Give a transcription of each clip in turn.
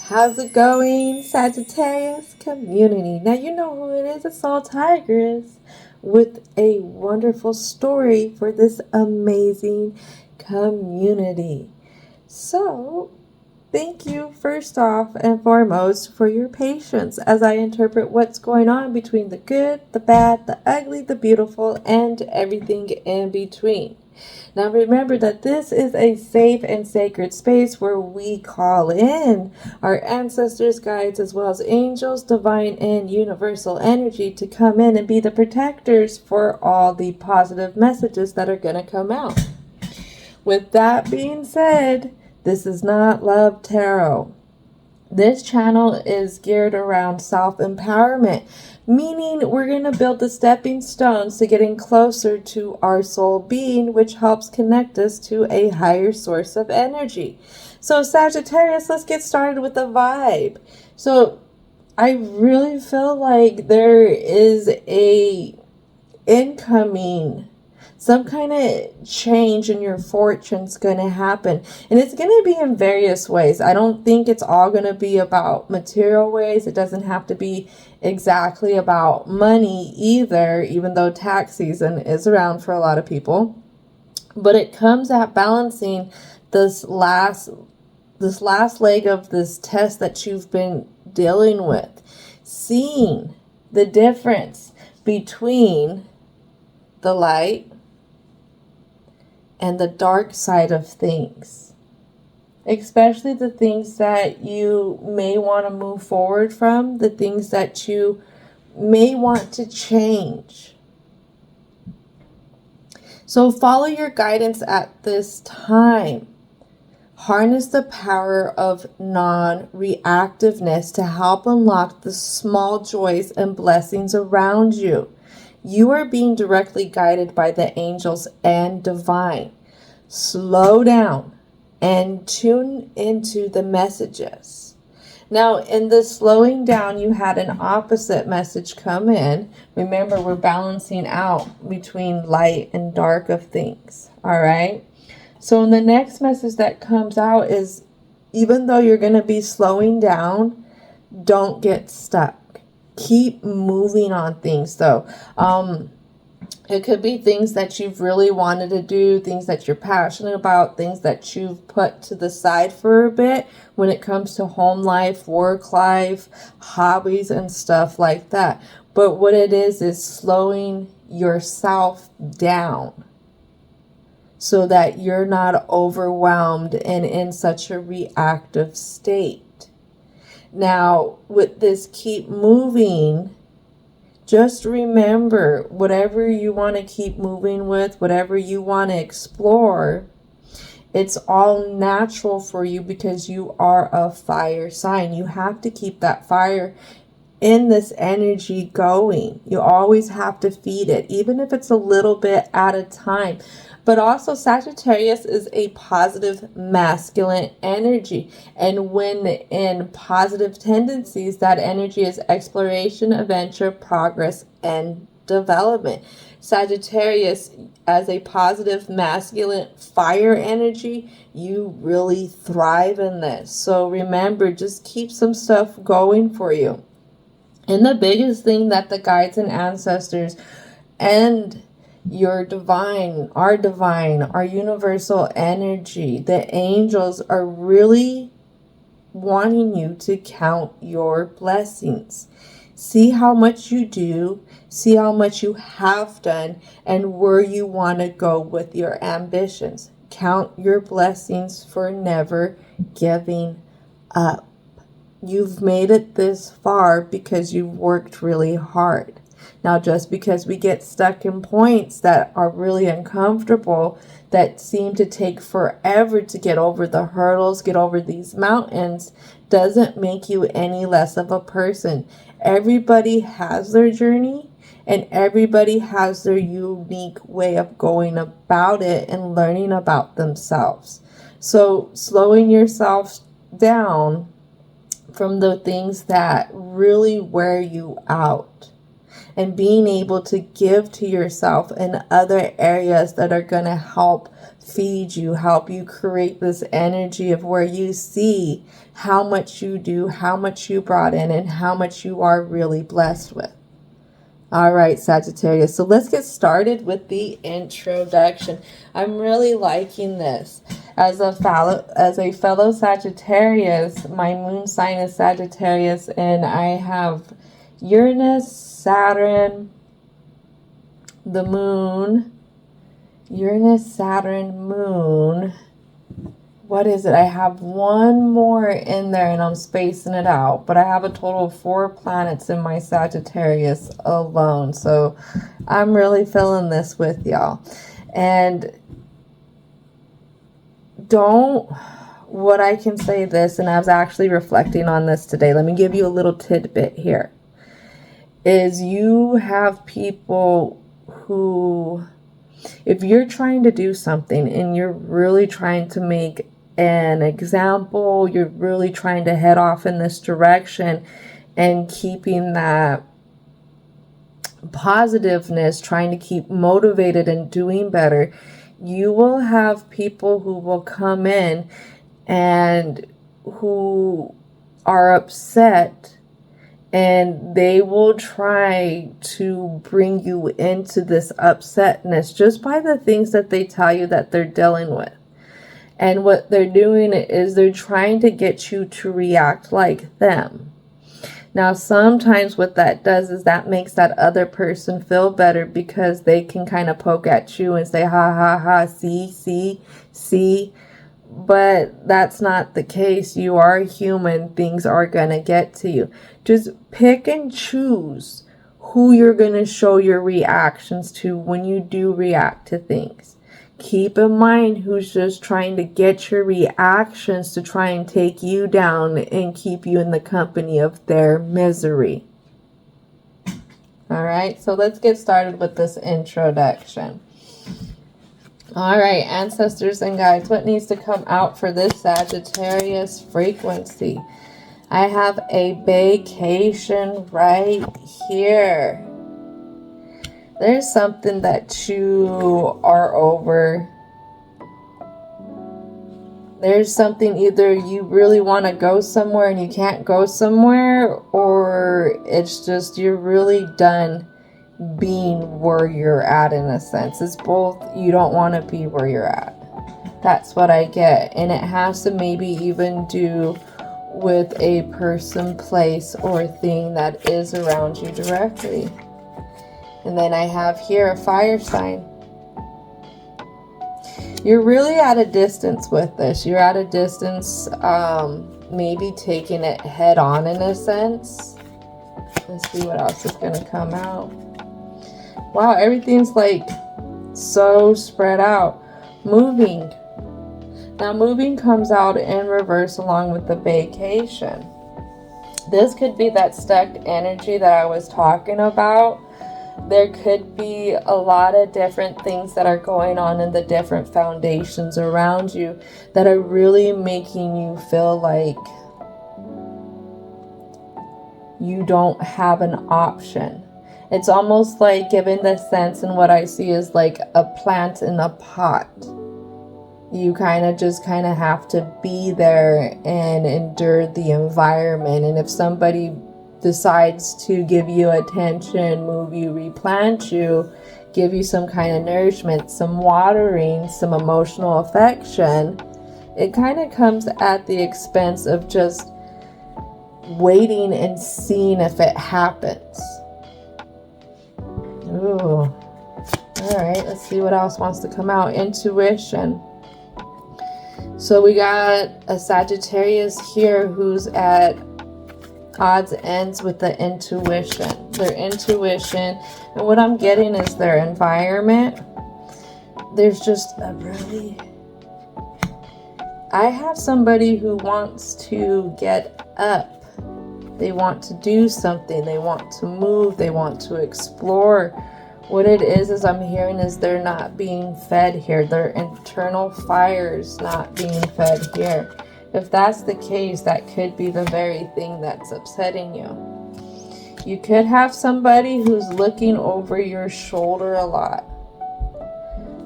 How's it going, Sagittarius community? Now you know who it is. It's Soul Tigress with a wonderful story for this amazing community. So, thank you first off and foremost for your patience as I interpret what's going on between the good, the bad, the ugly, the beautiful, and everything in between. Now remember that this is a safe and sacred space where we call in our ancestors, guides, as well as angels, divine and universal energy to come in and be the protectors for all the positive messages that are going to come out. With that being said, this is not Love Tarot. This channel is geared around self-empowerment, meaning we're going to build the stepping stones to getting closer to our soul being, which helps connect us to a higher source of energy. So Sagittarius, let's get started with the vibe. So I really feel like there is a incoming, some kind of change in your fortune's going to happen. And it's going to be in various ways. I don't think it's all going to be about material ways. It doesn't have to be exactly about money either, even though tax season is around for a lot of people. But it comes at balancing this last leg of this test that you've been dealing with. Seeing the difference between the light and the dark side of things, especially the things that you may want to move forward from, the things that you may want to change. So follow your guidance at this time. Harness the power of non-reactiveness to help unlock the small joys and blessings around you. You are being directly guided by the angels and divine. Slow down and tune into the messages. Now, in the slowing down, you had an opposite message come in. Remember, we're balancing out between light and dark of things. All right. So in the next message that comes out is, even though you're going to be slowing down, don't get stuck. Keep moving on things though. It could be things that you've really wanted to do, things that you're passionate about, things that you've put to the side for a bit when it comes to home life, work life, hobbies, and stuff like that. But what it is slowing yourself down so that you're not overwhelmed and in such a reactive state. Now, with this keep moving, just remember, whatever you want to keep moving with, whatever you want to explore, it's all natural for you because you are a fire sign. You have to keep that fire in this energy going. You always have to feed it, even if it's a little bit at a time. But also Sagittarius is a positive masculine energy. And when in positive tendencies, that energy is exploration, adventure, progress, and development. Sagittarius, as a positive masculine fire energy, you really thrive in this. So remember, just keep some stuff going for you. And the biggest thing that the guides and ancestors and your divine, our universal energy, the angels are really wanting you to count your blessings. See how much you do, see how much you have done, and where you want to go with your ambitions. Count your blessings for never giving up. You've made it this far because you've worked really hard. Now, just because we get stuck in points that are really uncomfortable, that seem to take forever to get over the hurdles, get over these mountains, doesn't make you any less of a person. Everybody has their journey, and everybody has their unique way of going about it and learning about themselves. So slowing yourself down from the things that really wear you out, and being able to give to yourself in other areas that are going to help feed you, help you create this energy of where you see how much you do, how much you brought in, and how much you are really blessed with. All right, Sagittarius. So let's get started with the introduction. I'm really liking this. As a fellow Sagittarius, my moon sign is Sagittarius, and I have Uranus, Saturn, the moon, Uranus, Saturn, moon. What is it? I have one more in there and I'm spacing it out, but I have a total of 4 planets in my Sagittarius alone. So I'm really feeling this with y'all. And what I can say this, and I was actually reflecting on this today. Let me give you a little tidbit here. Is you have people who, if you're trying to do something and you're really trying to make an example, you're really trying to head off in this direction and keeping that positiveness, trying to keep motivated and doing better, you will have people who will come in and who are upset, and they will try to bring you into this upsetness just by the things that they tell you that they're dealing with. And what they're doing is they're trying to get you to react like them. Now, sometimes what that does is that makes that other person feel better, because they can kind of poke at you and say, ha, ha, ha, see. But that's not the case. You are human. Things are going to get to you. Just pick and choose who you're going to show your reactions to when you do react to things. Keep in mind who's just trying to get your reactions to try and take you down and keep you in the company of their misery. All right, so let's get started with this introduction. All right, ancestors and guides, what needs to come out for this Sagittarius frequency? I have a vacation right here. There's something that you are over. There's something, either you really want to go somewhere and you can't go somewhere, or it's just you're really done being where you're at in a sense. It's both. You don't want to be where you're at. That's what I get. And it has to maybe even do with a person, place, or thing that is around you directly. And then I have here a fire sign. You're really at a distance with this. You're at a distance, maybe taking it head on in a sense. Let's see what else is going to come out. Wow, everything's like so spread out. Moving. Now, moving comes out in reverse along with the vacation. This could be that stuck energy that I was talking about. There could be a lot of different things that are going on in the different foundations around you that are really making you feel like you don't have an option. It's almost like, given the sense, and what I see is like a plant in a pot. You kind of have to be there and endure the environment. And if somebody decides to give you attention, move you, replant you, give you some kind of nourishment, some watering, some emotional affection, it kind of comes at the expense of just waiting and seeing if it happens. Ooh. All right, let's see what else wants to come out. Intuition. So we got a Sagittarius here who's at odds ends with the intuition. Their intuition. And what I'm getting is their environment. There's just a really... I have somebody who wants to get up. They want to do something. They want to move. They want to explore. What it is I'm hearing is they're not being fed here. Their internal fire's not being fed here. If that's the case, that could be the very thing that's upsetting you. You could have somebody who's looking over your shoulder a lot.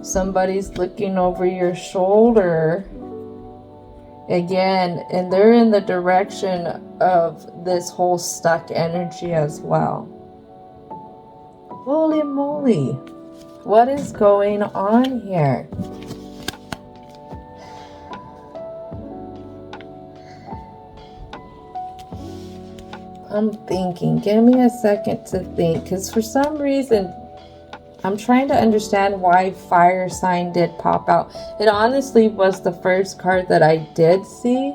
Somebody's looking over your shoulder again, and they're in the direction of this whole stuck energy as well. Holy moly, what is going on here? I'm thinking, give me a second to think, because for some reason I'm trying to understand why fire sign did pop out. It honestly was the first card that I did see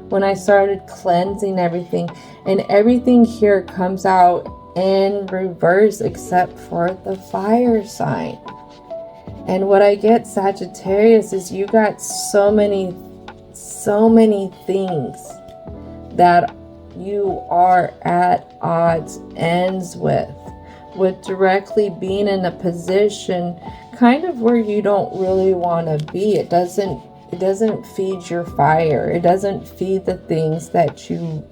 when I started cleansing everything, and everything here comes out in reverse except for the fire sign. And what I get, Sagittarius, is you got so many things that you are at odds ends with directly being in a position kind of where you don't really want to be. It doesn't feed your fire. It doesn't feed the things that you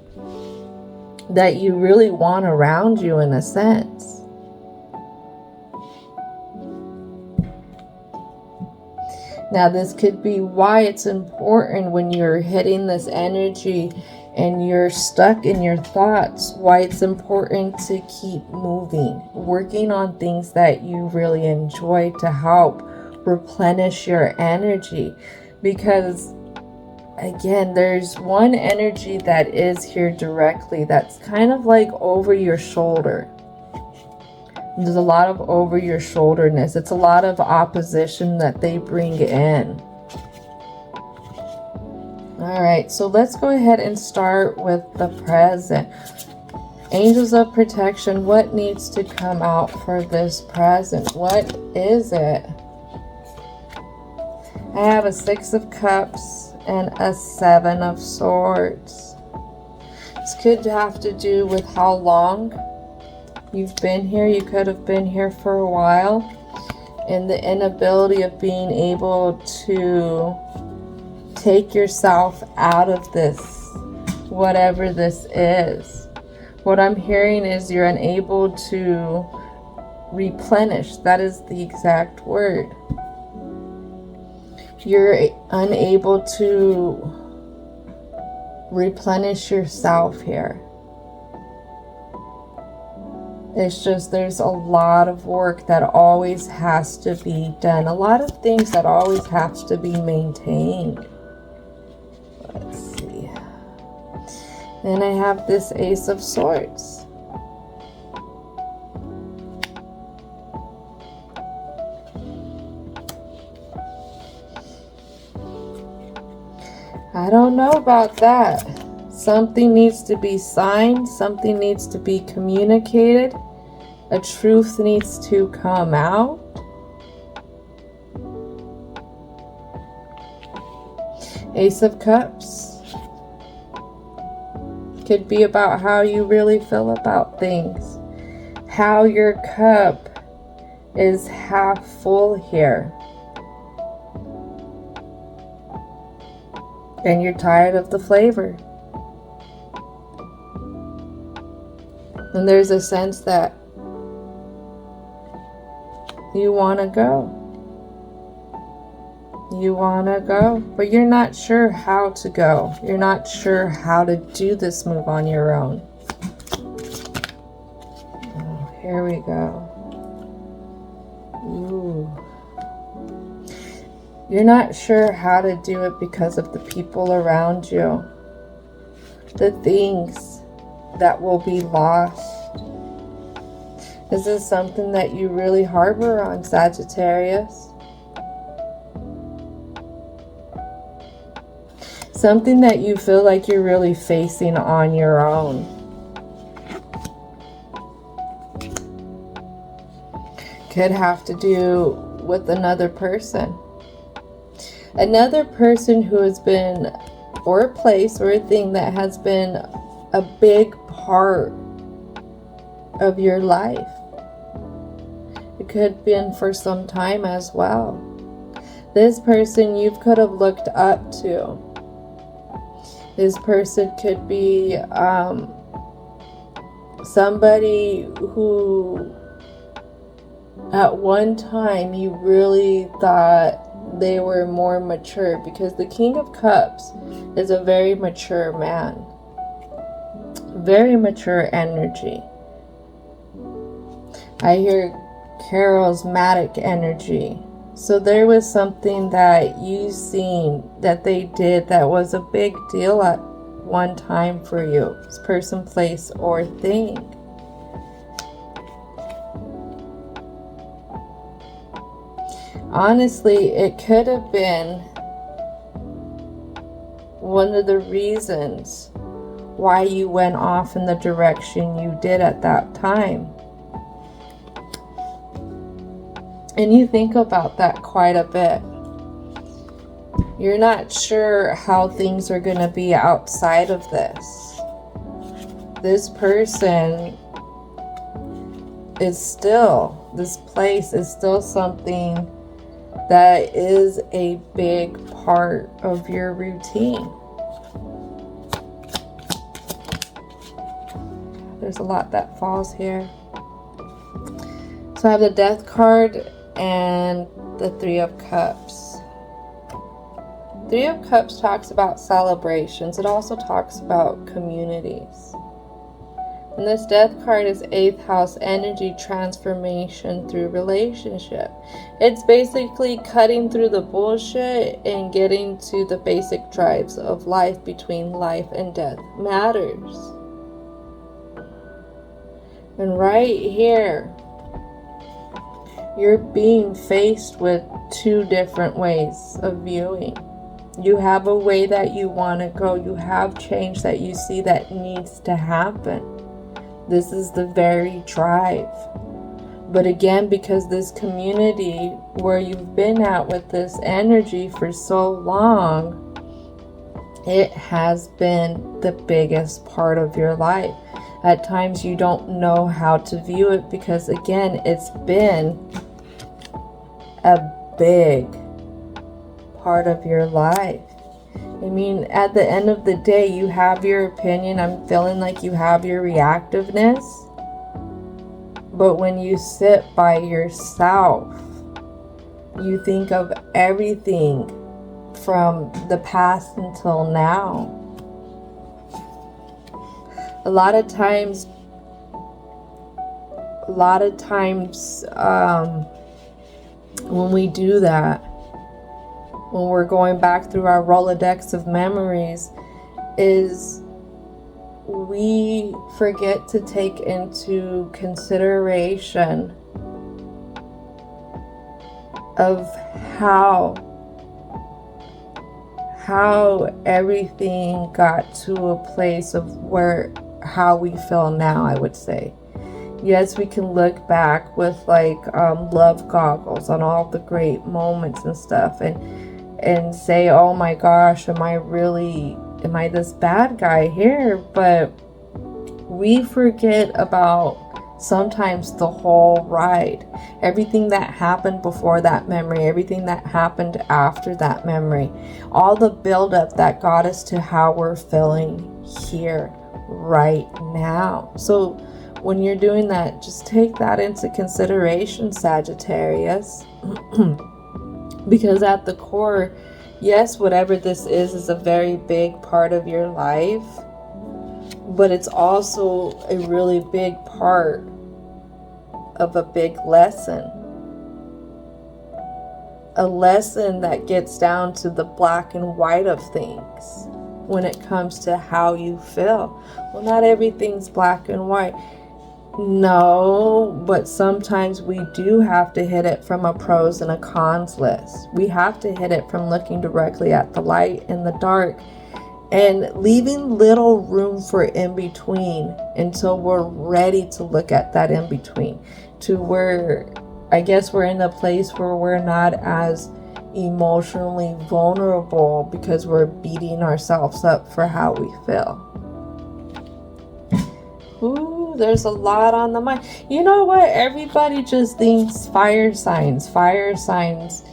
really want around you, in a sense. Now, this could be why it's important when you're hitting this energy and you're stuck in your thoughts, why it's important to keep moving, working on things that you really enjoy to help replenish your energy. Because again, there's one energy that is here directly that's kind of like over your shoulder. There's a lot of over your shoulderness. It's a lot of opposition that they bring in. All right, so let's go ahead and start with the present. Angels of protection, what needs to come out for this present? What is it? I have a 6 of Cups and a 7 of Swords. This could have to do with how long you've been here. You could have been here for a while, and the inability of being able to take yourself out of this, whatever this is. What I'm hearing is you're unable to replenish. That is the exact word. You're unable to replenish yourself here. It's just, there's a lot of work that always has to be done. A lot of things that always have to be maintained. Let's see. Then I have this Ace of Swords. I don't know about that. Something needs to be signed. Something needs to be communicated. A truth needs to come out. Ace of Cups. Could be about how you really feel about things. How your cup is half full here. And you're tired of the flavor. And there's a sense that you want to go. You want to go, but you're not sure how to go. You're not sure how to do this move on your own. Oh, here we go. Ooh. You're not sure how to do it because of the people around you. The things that will be lost. Is this something that you really harbor on, Sagittarius? Something that you feel like you're really facing on your own. Could have to do with another person. Another person who has been, or a place or a thing that has been a big part of your life. It could have been for some time as well. This person you could have looked up to. This person could be somebody who At one time, you really thought they were more mature, because the King of Cups is a very mature man. Very mature energy. I hear charismatic energy. So there was something that you seen that they did that was a big deal at one time for you. This person, place, or thing. Honestly, it could have been one of the reasons why you went off in the direction you did at that time. And you think about that quite a bit. You're not sure how things are going to be outside of this. This person is still, this place is still something that is a big part of your routine. There's a lot that falls here. So I have the Death card and the Three of Cups. Three of Cups talks about celebrations. It also talks about communities. And this Death card is 8th house energy, transformation through relationship. It's basically cutting through the bullshit and getting to the basic drives of life. Between life and death matters. And right here, you're being faced with two different ways of viewing. You have a way that you want to go. You have change that you see that needs to happen. This is the very drive. But again, because this community where you've been at with this energy for so long, it has been the biggest part of your life. At times you don't know how to view it, because again, it's been a big part of your life. I mean, at the end of the day, you have your opinion. I'm feeling like you have your reactiveness. But when you sit by yourself, you think of everything from the past until now. A lot of times, when we do that, when we're going back through our Rolodex of memories, is we forget to take into consideration of how everything got to a place of how we feel now, I would say. Yes, we can look back with love goggles on all the great moments and stuff, and say, oh my gosh, am I this bad guy here? But we forget about sometimes the whole ride. Everything that happened before that memory, everything that happened after that memory, all the buildup that got us to how we're feeling here right now. So when you're doing that, just take that into consideration, Sagittarius. Because at the core, yes, whatever this is a very big part of your life, but it's also a really big part of a big lesson. A lesson that gets down to the black and white of things when it comes to how you feel. Well, not everything's black and white. No, but sometimes we do have to hit it from a pros and a cons list. We have to hit it from looking directly at the light and the dark, and leaving little room for in between until we're ready to look at that in between, to where I guess we're in a place where we're not as emotionally vulnerable because we're beating ourselves up for how we feel. Ooh, there's a lot on the mind. You know what? Everybody just thinks fire signs. Fire signs,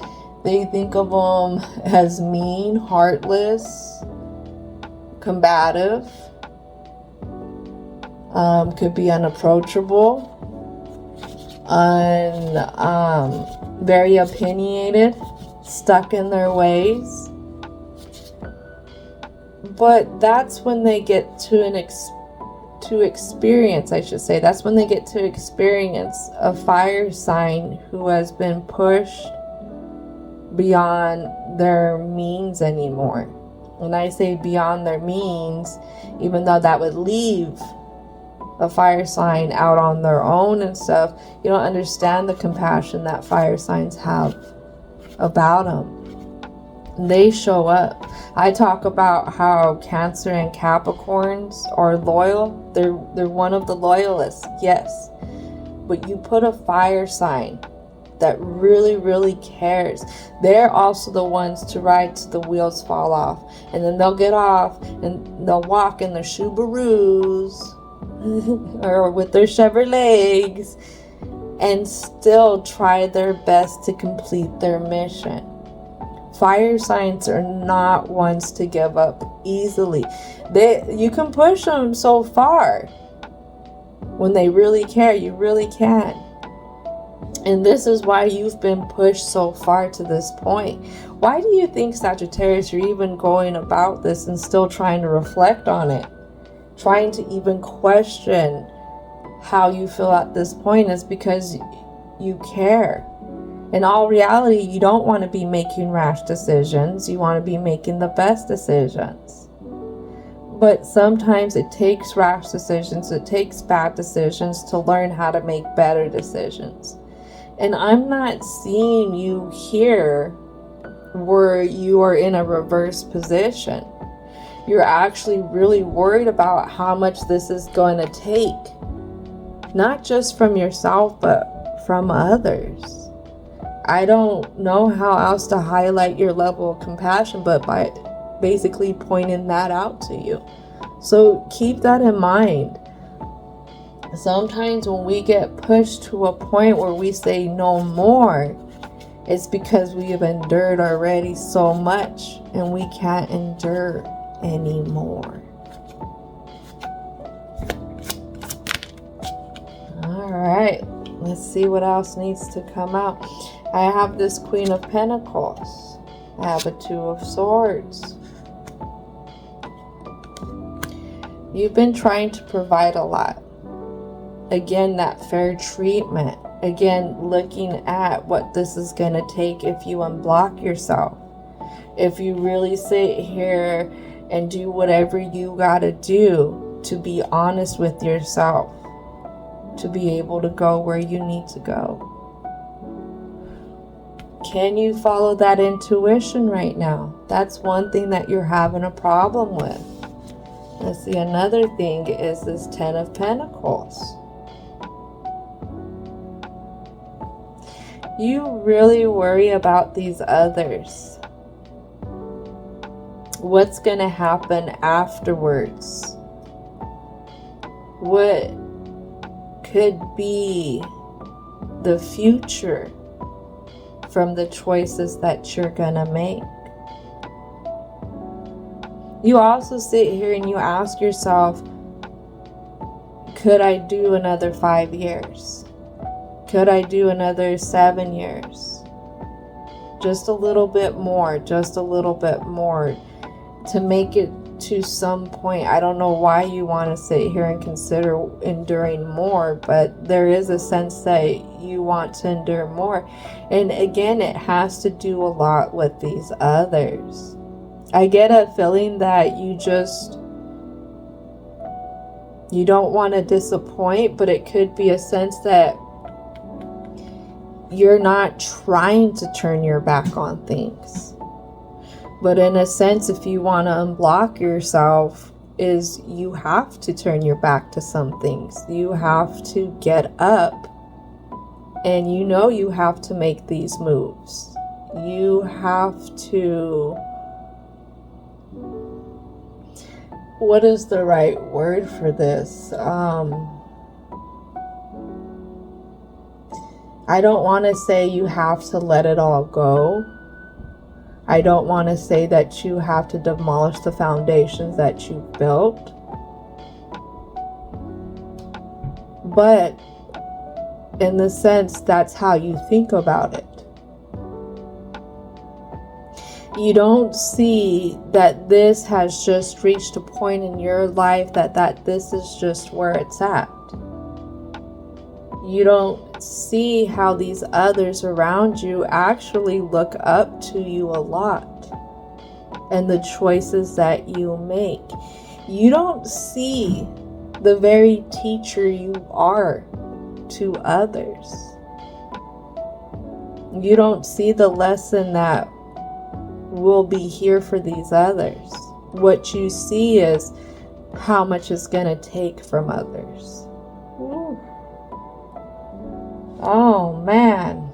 they think of them as mean, heartless, combative, could be unapproachable. very opinionated, stuck in their ways. But that's when they get to experience, I should say, that's when they get to experience a fire sign who has been pushed beyond their means anymore. When I say beyond their means, even though that would leave a fire sign out on their own and stuff, you don't understand the compassion that fire signs have about them. They show up. I talk about how Cancer and Capricorns are loyal. They're one of the loyalists, yes. But you put a fire sign that really, really cares. They're also the ones to ride till the wheels fall off. And then they'll get off and they'll walk in their Subarus or with their Chevrolets and still try their best to complete their mission. Fire signs are not ones to give up easily. You can push them so far. When they really care, you really can. And this is why you've been pushed so far to this point. Why do you think, Sagittarius, you're even going about this and still trying to reflect on it? Trying to even question how you feel at this point is because you care. In all reality, you don't want to be making rash decisions. You want to be making the best decisions. But sometimes it takes rash decisions, it takes bad decisions to learn how to make better decisions. And I'm not seeing you here where you are in a reverse position. You're actually really worried about how much this is going to take. Not just from yourself, but from others. I don't know how else to highlight your level of compassion, but by basically pointing that out to you. So keep that in mind. Sometimes when we get pushed to a point where we say no more, it's because we have endured already so much and we can't endure anymore. All right, let's see what else needs to come out. I have this Queen of Pentacles. I have a Two of Swords. You've been trying to provide a lot. Again, that fair treatment. Again, looking at what this is going to take if you unblock yourself. If you really sit here and do whatever you got to do to be honest with yourself. To be able to go where you need to go. Can you follow that intuition right now? That's one thing that you're having a problem with. Let's see, another thing is this Ten of Pentacles. You really worry about these others. What's going to happen afterwards? What could be the future from the choices that you're gonna make? You also sit here and you ask yourself, could I do another 5 years? Could I do another 7 years? Just a little bit more, just a little bit more to make it to some point. I don't know why you want to sit here and consider enduring more, but there is a sense that you want to endure more. And again, it has to do a lot with these others. I get a feeling that you don't want to disappoint, but it could be a sense that you're not trying to turn your back on things. But in a sense, if you want to unblock yourself, is you have to turn your back to some things. You have to get up and you know you have to make these moves. You have to... What is the right word for this? I don't want to say you have to let it all go. I don't want to say that you have to demolish the foundations that you've built. But in the sense that's how you think about it. You don't see that this has just reached a point in your life that this is just where it's at. You don't see how these others around you actually look up to you a lot and the choices that you make. You don't see the very teacher you are to others. You don't see the lesson that will be here for these others. What you see is how much it's going to take from others. Ooh. Oh man.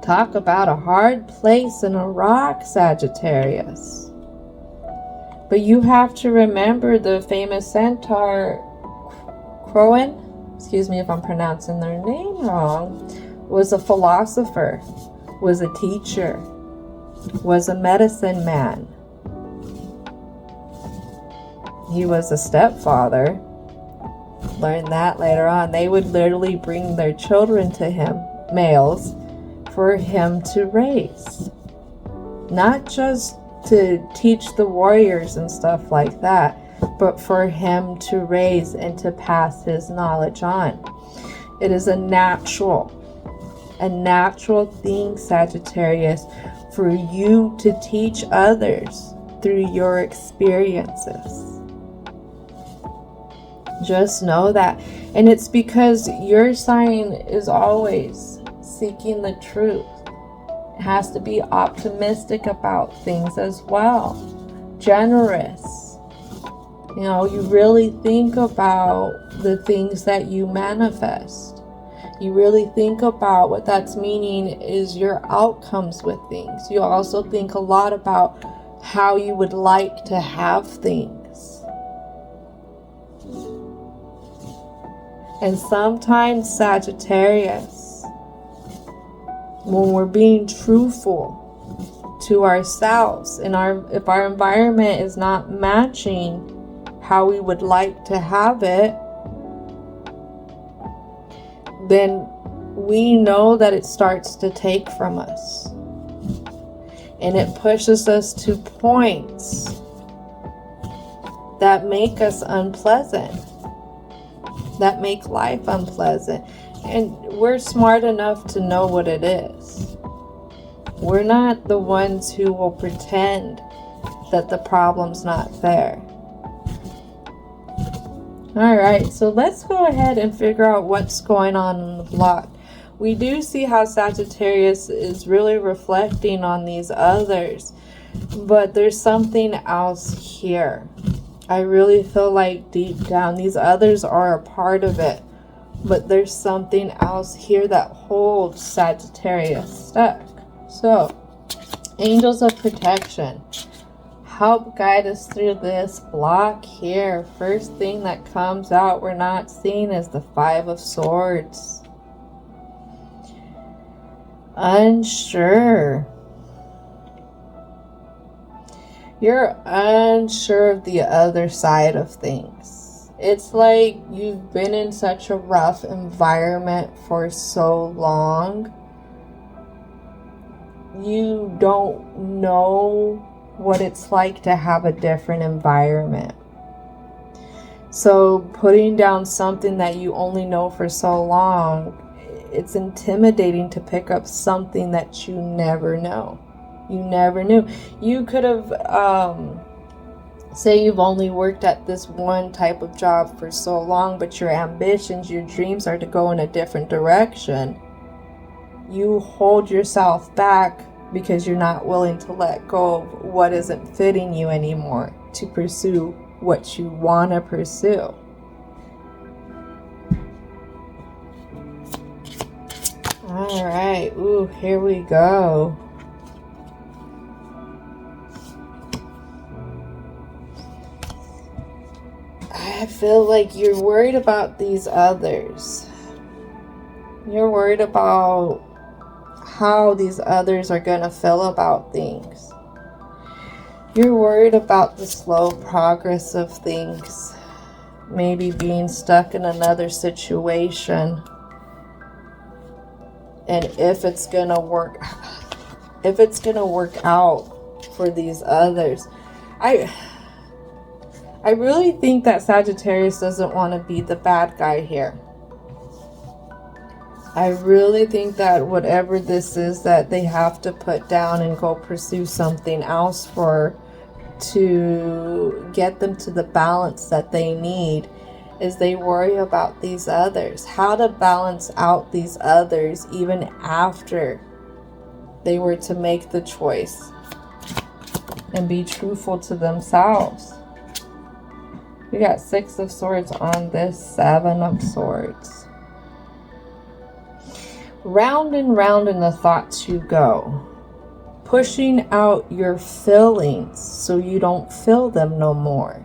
Talk about a hard place in a rock, Sagittarius. But you have to remember the famous centaur Crowan, excuse me if I'm pronouncing their name wrong, was a philosopher, was a teacher, was a medicine man. He was a stepfather. Learned that later on. They would literally bring their children to him, males, for him to raise. Not just to teach the warriors and stuff like that, but for him to raise and to pass his knowledge on. It is a natural thing, Sagittarius, for you to teach others through your experiences. Just know that. And it's because your sign is always seeking the truth. It has to be optimistic about things as well. Generous. You know, you really think about the things that you manifest. You really think about what that's meaning is your outcomes with things. You also think a lot about how you would like to have things. And sometimes, Sagittarius, when we're being truthful to ourselves and if our environment is not matching how we would like to have it, then we know that it starts to take from us. And it pushes us to points that make us unpleasant, that make life unpleasant. And we're smart enough to know what it is. We're not the ones who will pretend that the problem's not there. Alright, so let's go ahead and figure out what's going on in the block. We do see how Sagittarius is really reflecting on these others, but there's something else here. I really feel like deep down these others are a part of it, but there's something else here that holds Sagittarius stuck. So, angels of protection, help guide us through this block here. First thing that comes out we're not seeing is the Five of Swords. Unsure. You're unsure of the other side of things. It's like you've been in such a rough environment for so long. You don't know what it's like to have a different environment. So putting down something that you only know for so long, it's intimidating to pick up something that you never know. You never knew. You could have, say you've only worked at this one type of job for so long, but your ambitions, your dreams are to go in a different direction. You hold yourself back because you're not willing to let go of what isn't fitting you anymore to pursue what you want to pursue. All right. Ooh, here we go. I feel like you're worried about these others. You're worried about how these others are going to feel about things. You're worried about the slow progress of things. Maybe being stuck in another situation. and if it's gonna work out for these others. I really think that Sagittarius doesn't want to be the bad guy here. I really think that whatever this is that they have to put down and go pursue something else for, to get them to the balance that they need, is they worry about these others. How to balance out these others even after they were to make the choice and be truthful to themselves. We got 6 of Swords on this 7 of Swords. Round and round in the thoughts you go, pushing out your feelings so you don't feel them no more.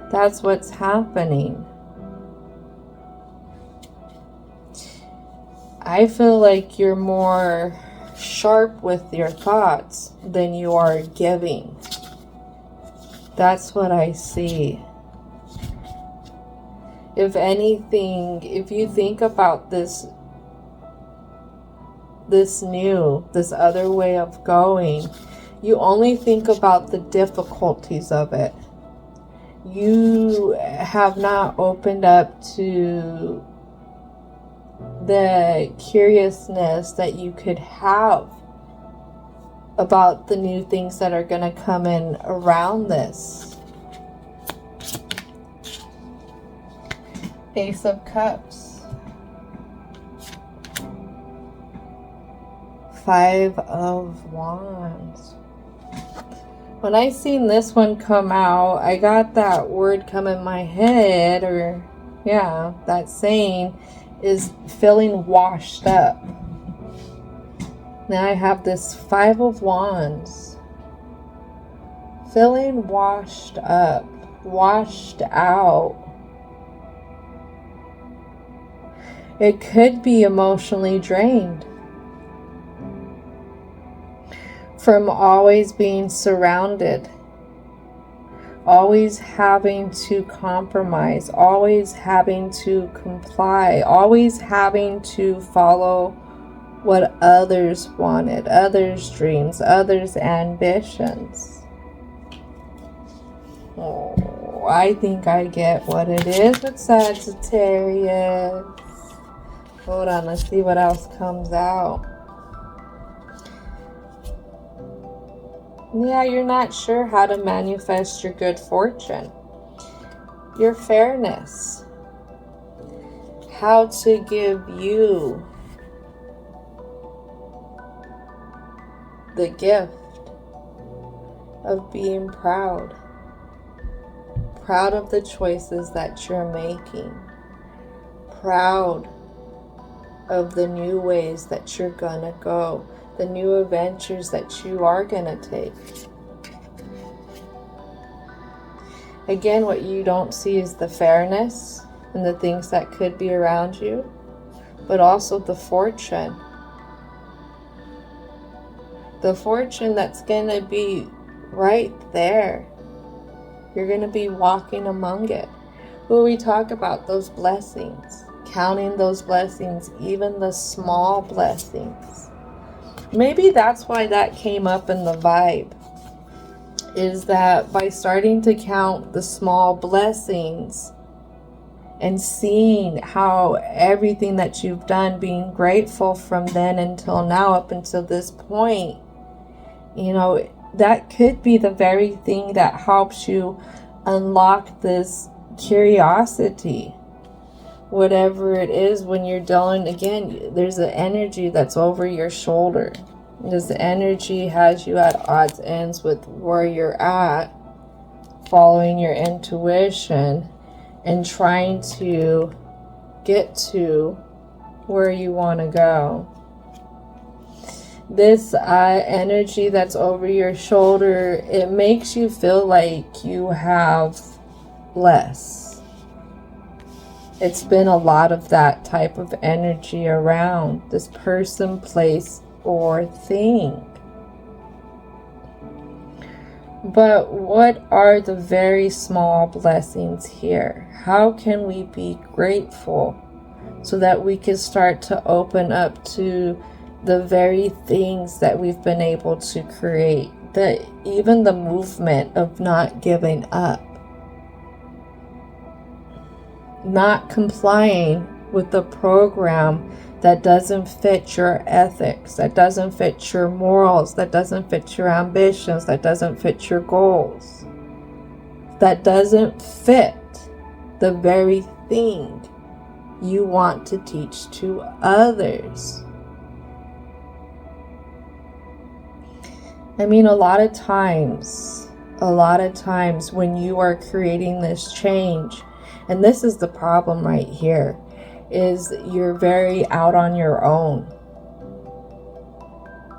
That's what's happening. I feel like you're more sharp with your thoughts than you are giving. That's what I see. If anything, if you think about this other way of going, you only think about the difficulties of it. You have not opened up to the curiousness that you could have about the new things that are going to come in around this. Ace of Cups. 5 of Wands. When I seen this one come out, I got that word come in my head, or yeah, that saying is feeling washed up. Now I have this 5 of Wands. Feeling washed up, washed out. It could be emotionally drained from always being surrounded, always having to compromise, always having to comply, always having to follow what others wanted, others' dreams, others' ambitions. Oh, I think I get what it is with Sagittarius. Hold on, let's see what else comes out. Yeah, you're not sure how to manifest your good fortune, your fairness, how to give you the gift of being proud of the choices that you're making, proud of the new ways that you're gonna go, the new adventures that you are gonna take. Again, what you don't see is the fairness and the things that could be around you, but also the fortune. The fortune that's gonna be right there. You're gonna be walking among it. When we talk about those blessings, counting those blessings, even the small blessings. Maybe that's why that came up in the vibe, is that by starting to count the small blessings and seeing how everything that you've done, being grateful from then until now, up until this point, you know, that could be the very thing that helps you unlock this curiosity. Whatever it is, when you're dealing, again, there's an energy that's over your shoulder. This energy has you at odds ends with where you're at, following your intuition and trying to get to where you want to go. This energy that's over your shoulder, it makes you feel like you have less. It's been a lot of that type of energy around this person, place, or thing. But what are the very small blessings here? How can we be grateful so that we can start to open up to the very things that we've been able to create. Even the movement of not giving up, not complying with the program that doesn't fit your ethics, that doesn't fit your morals, that doesn't fit your ambitions, that doesn't fit your goals, that doesn't fit the very thing you want to teach to others. I mean, a lot of times when you are creating this change, and this is the problem right here, is you're very out on your own.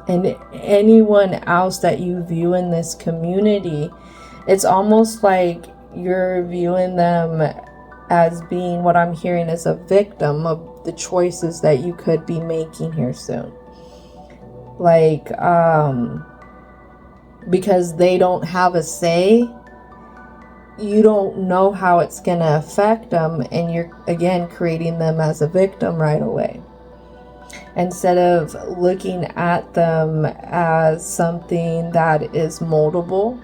And anyone else that you view in this community, it's almost like you're viewing them as being, what I'm hearing, is a victim of the choices that you could be making here soon. Like, because they don't have a say, you don't know how it's going to affect them, and you're again creating them as a victim right away, instead of looking at them as something that is moldable,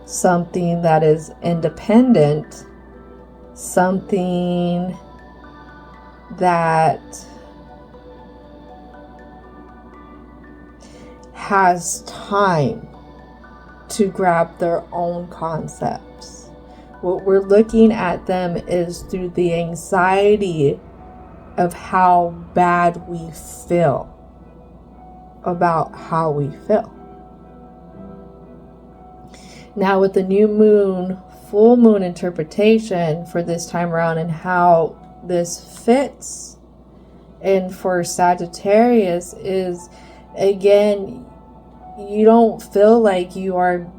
something that is independent, something that has time to grab their own concepts. What we're looking at them is through the anxiety of how bad we feel about how we feel. Now, with the new moon, full moon interpretation for this time around and how this fits in for Sagittarius is, again, you don't feel like you are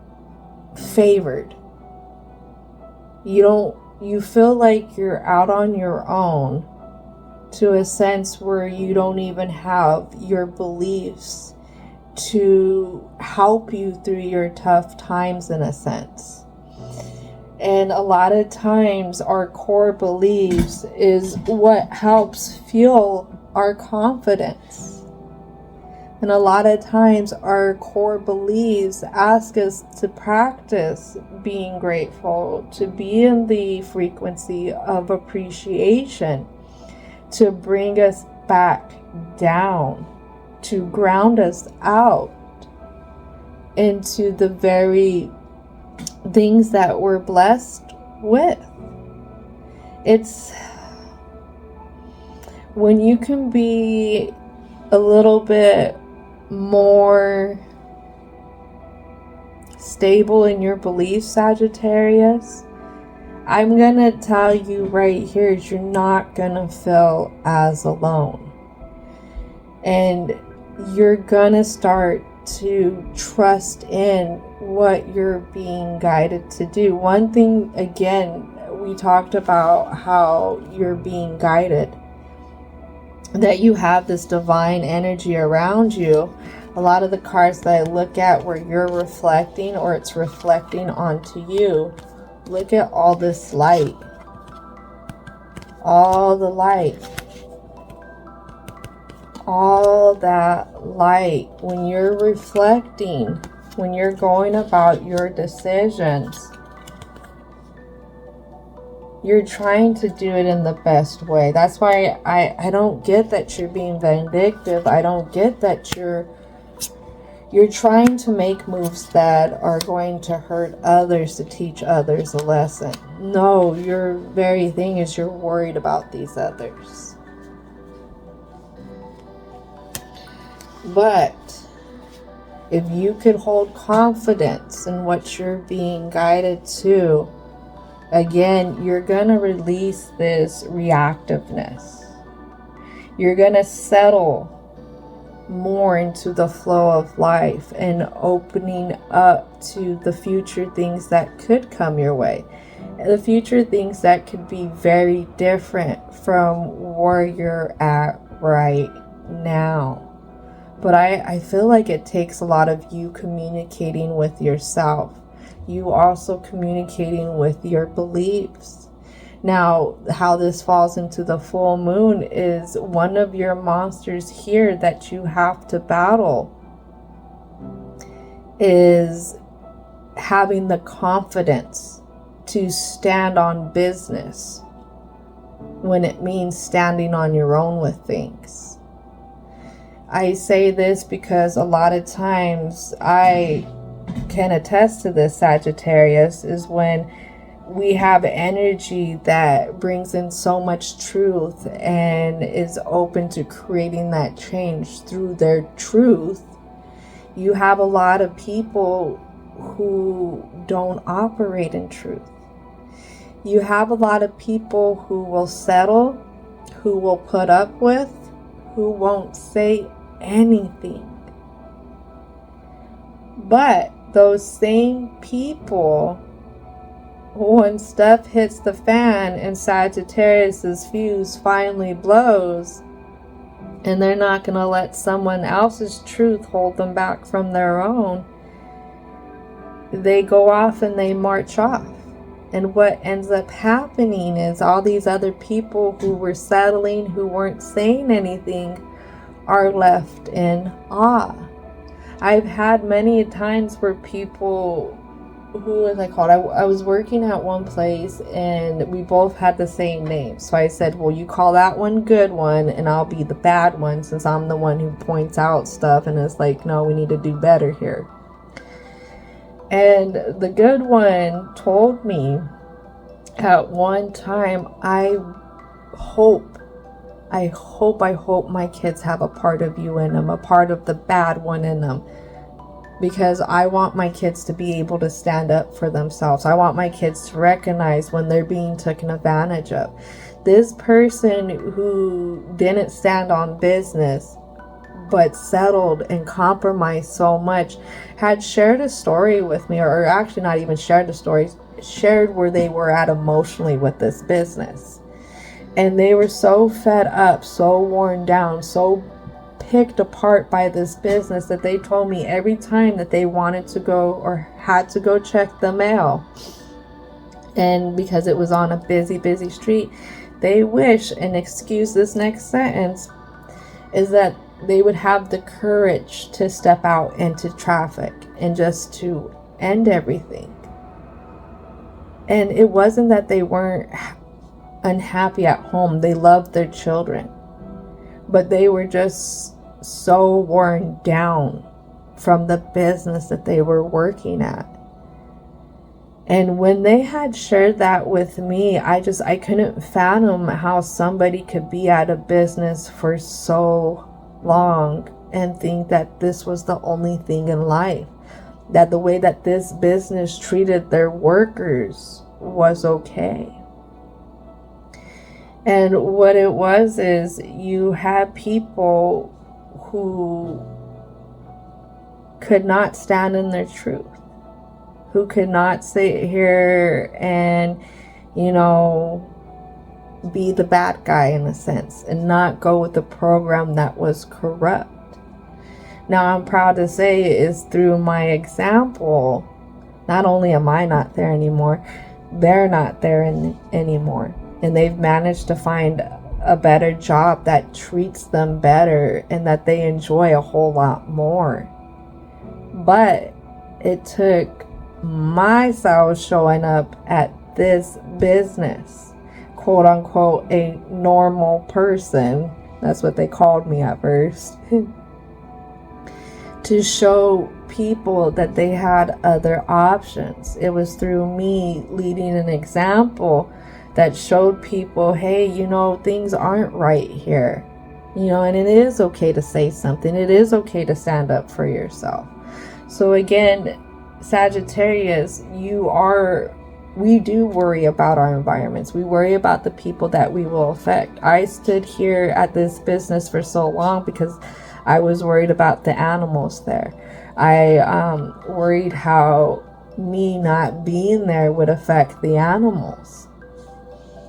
favored. You feel like you're out on your own, to a sense where you don't even have your beliefs to help you through your tough times, in a sense. And a lot of times our core beliefs is what helps fuel our confidence. And a lot of times our core beliefs ask us to practice being grateful, to be in the frequency of appreciation, to bring us back down, to ground us out into the very things that we're blessed with. It's when you can be a little bit more stable in your beliefs, Sagittarius, I'm gonna tell you right here, you're not gonna feel as alone. And you're gonna start to trust in what you're being guided to do. One thing, again, we talked about how you're being guided, that you have this divine energy around you. A lot of the cards that I look at where you're reflecting, or it's reflecting onto you, look at all this light, all the light, all that light. When you're reflecting, when you're going about your decisions, you're trying to do it in the best way. That's why I don't get that you're being vindictive. I don't get that you're trying to make moves that are going to hurt others to teach others a lesson. No, your very thing is you're worried about these others. But if you could hold confidence in what you're being guided to, again, you're going to release this reactiveness. You're going to settle more into the flow of life and opening up to the future things that could come your way. The future things that could be very different from where you're at right now. But I feel like it takes a lot of you communicating with yourself. You also communicating with your beliefs. Now, how this falls into the full moon is one of your monsters here that you have to battle is having the confidence to stand on business when it means standing on your own with things. I say this because a lot of times I can attest to this, Sagittarius, is when we have energy that brings in so much truth and is open to creating that change through their truth. You have a lot of people who don't operate in truth. You have a lot of people who will settle, who will put up with, who won't say anything. But those same people, when stuff hits the fan and Sagittarius's fuse finally blows, and they're not going to let someone else's truth hold them back from their own, they go off and they march off. And what ends up happening is all these other people who were settling, who weren't saying anything, are left in awe. I've had many times where people, who was I called? I was working at one place and we both had the same name. So I said, well, you call that one good one and I'll be the bad one, since I'm the one who points out stuff and is like, no, we need to do better here. And the good one told me at one time, I hope my kids have a part of you in them, a part of the bad one in them. Because I want my kids to be able to stand up for themselves. I want my kids to recognize when they're being taken advantage of. This person who didn't stand on business but settled and compromised so much had shared a story with me, or actually not even shared the story, shared where they were at emotionally with this business. And they were so fed up, so worn down, so picked apart by this business that they told me every time that they wanted to go or had to go check the mail, and because it was on a busy street, they wish, and excuse this next sentence, is that they would have the courage to step out into traffic and just to end everything. And it wasn't that they weren't unhappy at home. They loved their children, but they were just so worn down from the business that they were working at. And when they had shared that with me, I couldn't fathom how somebody could be at a business for so long and think that this was the only thing in life, that the way that this business treated their workers was okay. And what it was is, you had people who could not stand in their truth, who could not sit here and, be the bad guy in a sense and not go with the program that was corrupt. Now, I'm proud to say is through my example, not only am I not there anymore, they're not there anymore. And they've managed to find a better job that treats them better and that they enjoy a whole lot more. But it took myself showing up at this business, quote unquote, a normal person, that's what they called me at first, to show people that they had other options. It was through me leading an example that showed people, hey, things aren't right here. And it is okay to say something. It is okay to stand up for yourself. So again, Sagittarius, we do worry about our environments. We worry about the people that we will affect. I stood here at this business for so long because I was worried about the animals there. I worried how me not being there would affect the animals.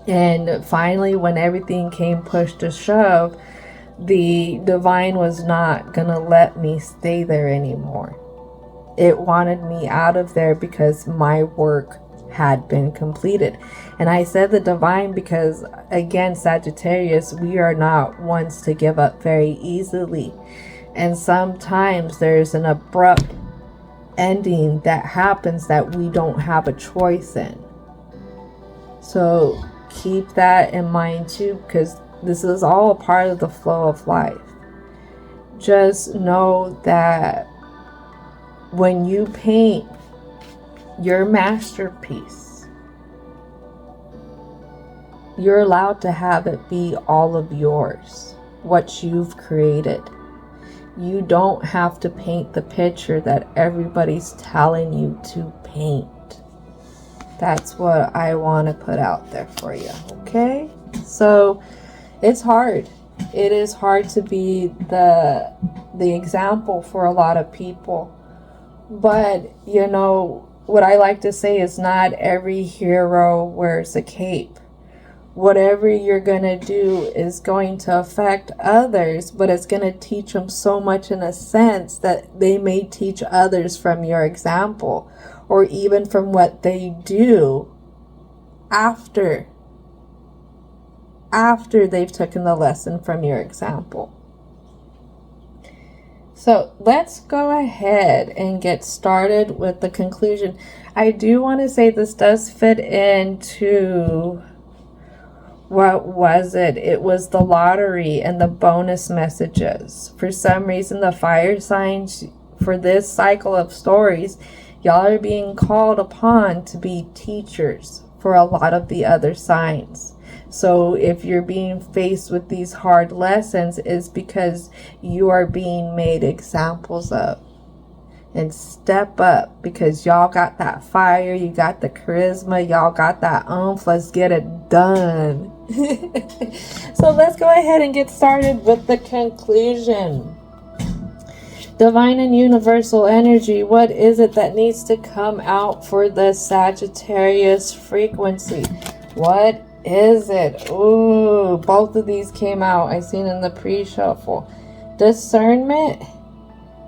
And finally, when everything came push to shove, the divine was not gonna let me stay there anymore. It wanted me out of there because my work had been completed. And I said the divine because, again, Sagittarius, we are not ones to give up very easily. And sometimes there's an abrupt ending that happens that we don't have a choice in. So keep that in mind too, because this is all a part of the flow of life. Just know that when you paint your masterpiece, you're allowed to have it be all of yours, what you've created. You don't have to paint the picture that everybody's telling you to paint. That's what I want to put out there for you, okay? So it's hard. It is hard to be the example for a lot of people. But, you know, what I like to say is not every hero wears a cape. Whatever you're going to do is going to affect others, but it's going to teach them so much in a sense that they may teach others from your example, or even from what they do after they've taken the lesson from your example. So let's go ahead and get started with the conclusion. I do want to say this does fit into, what was it? It was the lottery and the bonus messages. For some reason, the fire signs for this cycle of stories, y'all are being called upon to be teachers for a lot of the other signs. So if you're being faced with these hard lessons, it's because you are being made examples of. And step up, because y'all got that fire, you got the charisma, y'all got that oomph. Let's get it done. So let's go ahead and get started with the conclusion. Divine and universal energy, what is it that needs to come out for the Sagittarius frequency? What is it? Ooh, both of these came out. I seen in the pre-shuffle. Discernment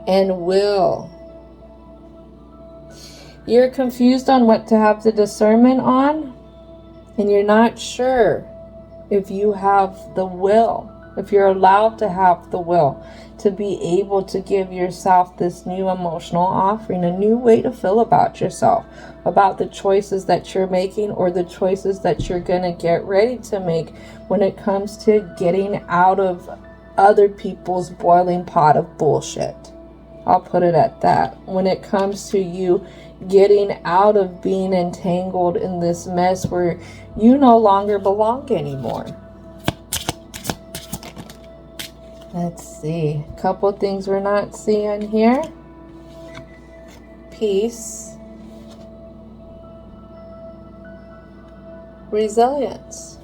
and will. You're confused on what to have the discernment on, and you're not sure if you have the will, if you're allowed to have the will to be able to give yourself this new emotional offering, a new way to feel about yourself, about the choices that you're making or the choices that you're going to get ready to make when it comes to getting out of other people's boiling pot of bullshit. I'll put it at that. When it comes to you getting out of being entangled in this mess where you no longer belong anymore. Let's see. A couple things we're not seeing here. Peace. Resilience.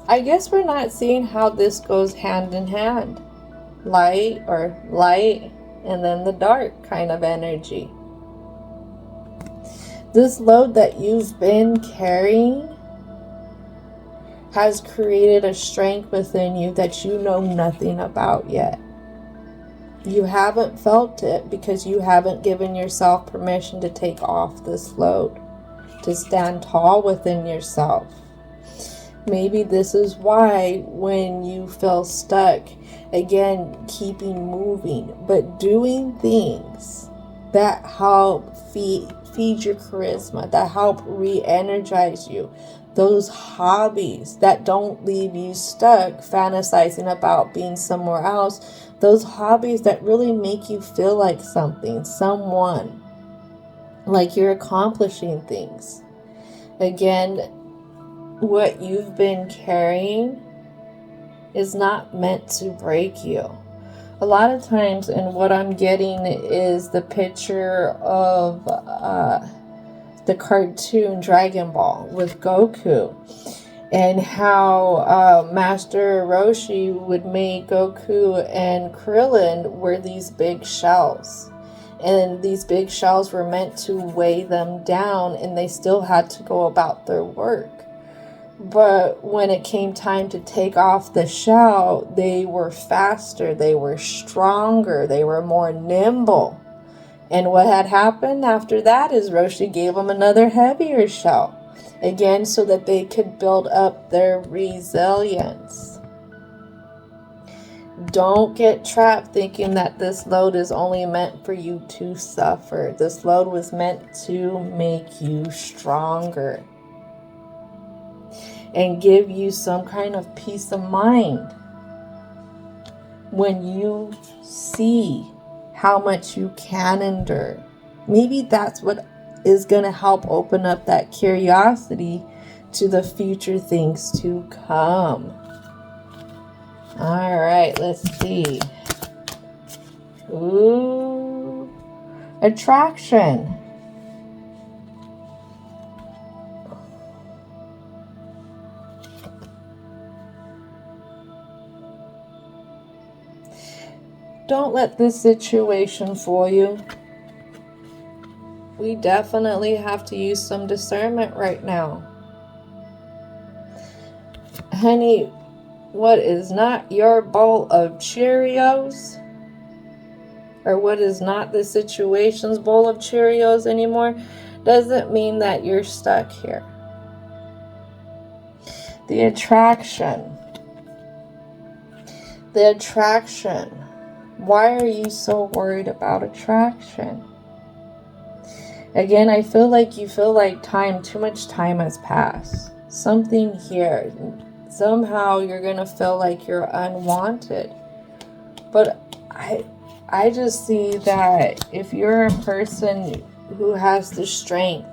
I guess we're not seeing how this goes hand in hand. Light and then the dark kind of energy. This load that you've been carrying has created a strength within you that you know nothing about yet. You haven't felt it because you haven't given yourself permission to take off this load, to stand tall within yourself. Maybe this is why when you feel stuck, again, keeping moving, but doing things that help feed your charisma, that help re-energize you. Those hobbies that don't leave you stuck fantasizing about being somewhere else. Those hobbies that really make you feel like something, someone, like you're accomplishing things. Again, what you've been carrying is not meant to break you. A lot of times, and what I'm getting is the picture of the cartoon Dragon Ball with Goku, and how Master Roshi would make Goku and Krillin wear these big shells. And these big shells were meant to weigh them down, and they still had to go about their work. But when it came time to take off the shell, they were faster, they were stronger, they were more nimble. And what had happened after that is Roshi gave them another heavier shell. Again, so that they could build up their resilience. Don't get trapped thinking that this load is only meant for you to suffer. This load was meant to make you stronger and give you some kind of peace of mind when you see how much you can endure. Maybe that's what is going to help open up that curiosity to the future things to come. All right, let's see. Ooh, attraction. Don't let this situation fool you. We definitely have to use some discernment right now. Honey, what is not your bowl of Cheerios, or what is not the situation's bowl of Cheerios anymore, doesn't mean that you're stuck here. The attraction. The attraction. Why are you so worried about attraction? Again, I feel like you feel like too much time has passed. Something here. Somehow you're going to feel like you're unwanted. But I just see that if you're a person who has the strength,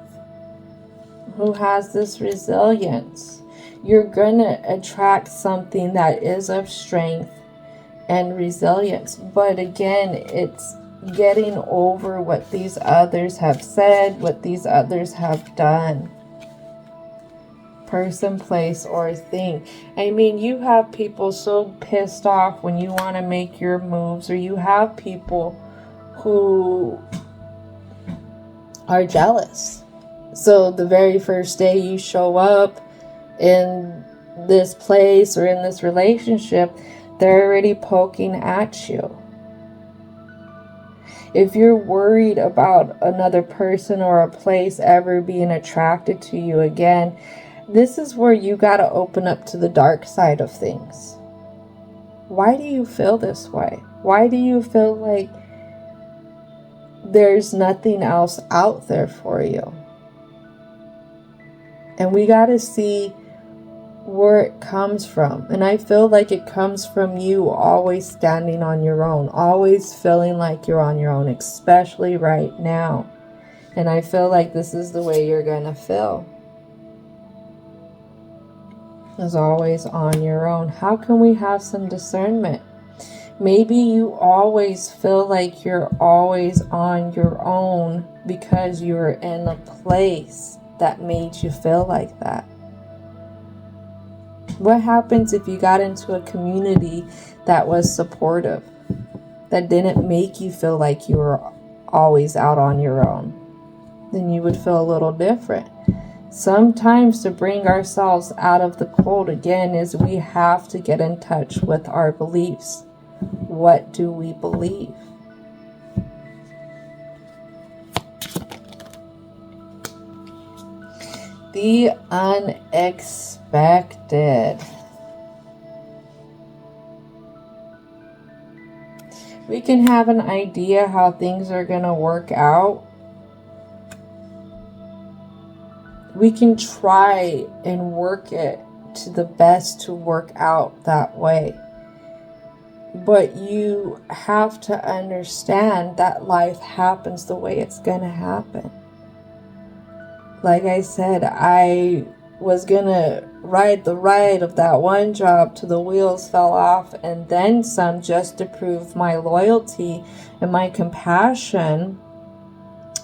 who has this resilience, you're going to attract something that is of strength and resilience. But again, it's getting over what these others have said, what these others have done. Person, place, or thing. I mean, you have people so pissed off when you want to make your moves, or you have people who are jealous. So the very first day you show up in this place or in this relationship, they're already poking at you. If you're worried about another person or a place ever being attracted to you again, this is where you got to open up to the dark side of things. Why do you feel this way? Why do you feel like there's nothing else out there for you? And we got to see where it comes from. And I feel like it comes from you always standing on your own, always feeling like you're on your own, especially right now. And I feel like this is the way you're going to feel. Is always on your own. How can we have some discernment? Maybe you always feel like you're always on your own because you're in a place that made you feel like that. What happens if you got into a community that was supportive, that didn't make you feel like you were always out on your own? Then you would feel a little different. Sometimes to bring ourselves out of the cold again is we have to get in touch with our beliefs. What do we believe? The unexpected. We can have an idea how things are going to work out. We can try and work it to the best to work out that way. But you have to understand that life happens the way it's going to happen. Like I said, I was going to ride the ride of that one job till the wheels fell off and then some, just to prove my loyalty and my compassion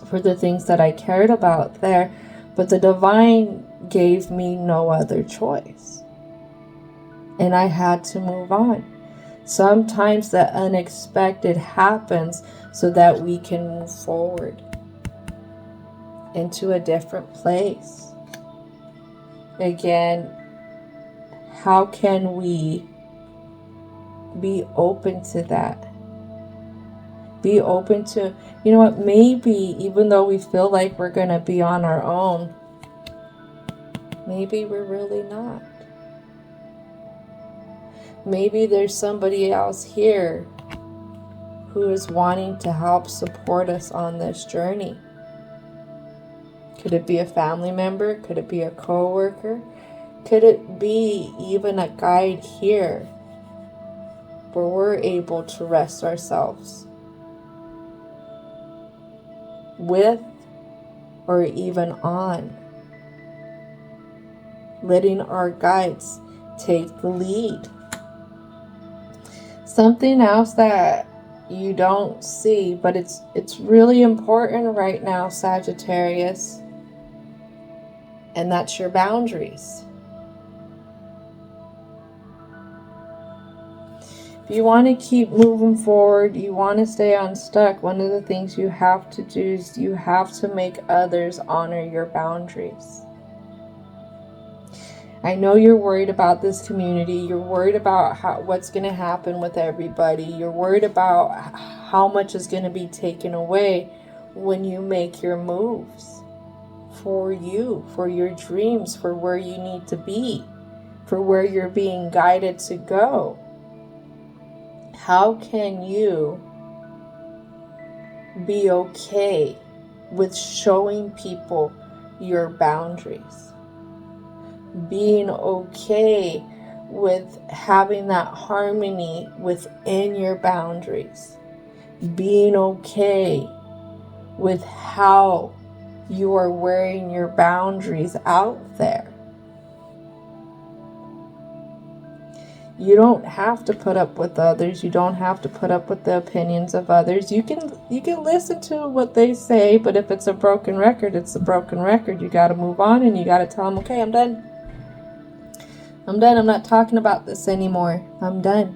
for the things that I cared about there. But the divine gave me no other choice. And I had to move on. Sometimes the unexpected happens so that we can move forward into a different place. Again, how can we be open to that? Be open to, you know what, maybe even though we feel like we're going to be on our own, maybe we're really not. Maybe there's somebody else here who is wanting to help support us on this journey. Could it be a family member? Could it be a coworker? Could it be even a guide here where we're able to rest ourselves with or even on, letting our guides take the lead? Something else that you don't see, but it's really important right now, Sagittarius, and that's your boundaries. If you want to keep moving forward, you want to stay unstuck, one of the things you have to do is you have to make others honor your boundaries. I know you're worried about this community. You're worried about what's going to happen with everybody. You're worried about how much is going to be taken away when you make your moves for you, for your dreams, for where you need to be, for where you're being guided to go. How can you be okay with showing people your boundaries? Being okay with having that harmony within your boundaries. Being okay with how you are wearing your boundaries out there. You don't have to put up with others. You don't have to put up with the opinions of others. You can listen to what they say, but if it's a broken record, it's a broken record. You got to move on and you got to tell them, okay, I'm done. I'm done. I'm not talking about this anymore. I'm done.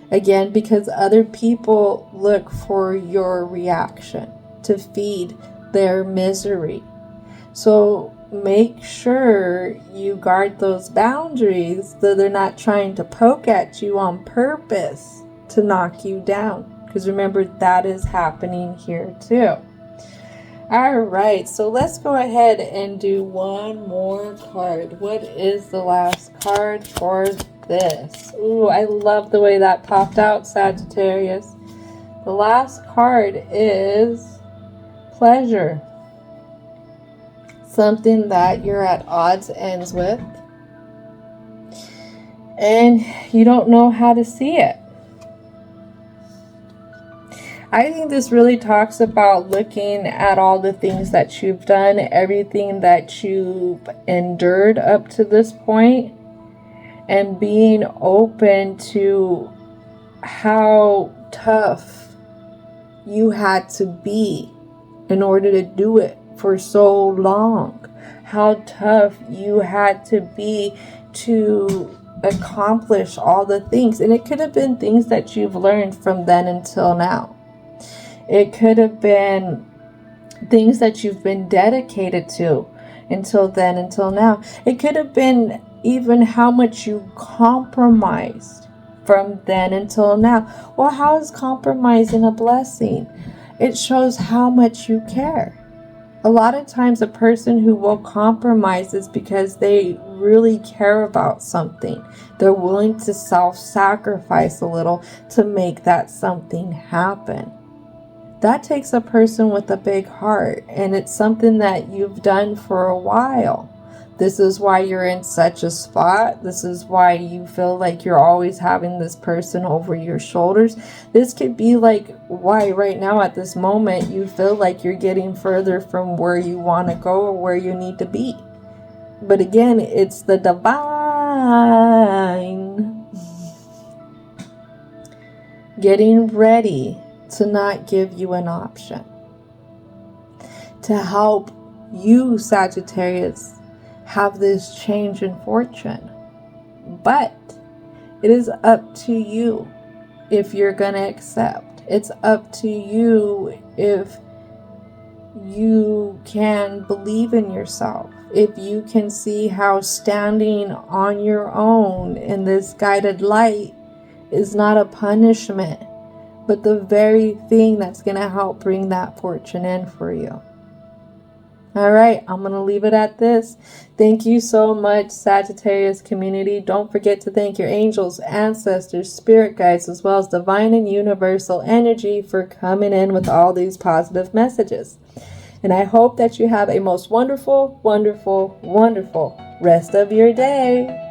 Again, because other people look for your reaction to feed their misery. So make sure you guard those boundaries so they're not trying to poke at you on purpose to knock you down. Because remember, that is happening here too. All right, so let's go ahead and do one more card. What is the last card for this? Ooh, I love the way that popped out, Sagittarius. The last card is pleasure. Something that you're at odds ends with, and you don't know how to see it. I think this really talks about looking at all the things that you've done, everything that you've endured up to this point, and being open to how tough you had to be in order to do it for so long. How tough you had to be to accomplish all the things. And it could have been things that you've learned from then until now. It could have been things that you've been dedicated to until then, until now. It could have been even how much you compromised from then until now. Well, how is compromising a blessing? It shows how much you care. A lot of times a person who will compromise is because they really care about something. They're willing to self-sacrifice a little to make that something happen. That takes a person with a big heart, and it's something that you've done for a while. This is why you're in such a spot. This is why you feel like you're always having this person over your shoulders. This could be like why right now at this moment you feel like you're getting further from where you want to go or where you need to be. But again, it's the divine getting ready to not give you an option, to help you, Sagittarius, have this change in fortune. But it is up to you if you're going to accept. It's up to you if you can believe in yourself, if you can see how standing on your own in this guided light is not a punishment, but the very thing that's going to help bring that fortune in for you. All right, I'm going to leave it at this. Thank you so much, Sagittarius community. Don't forget to thank your angels, ancestors, spirit guides, as well as divine and universal energy for coming in with all these positive messages. And I hope that you have a most wonderful, wonderful, wonderful rest of your day.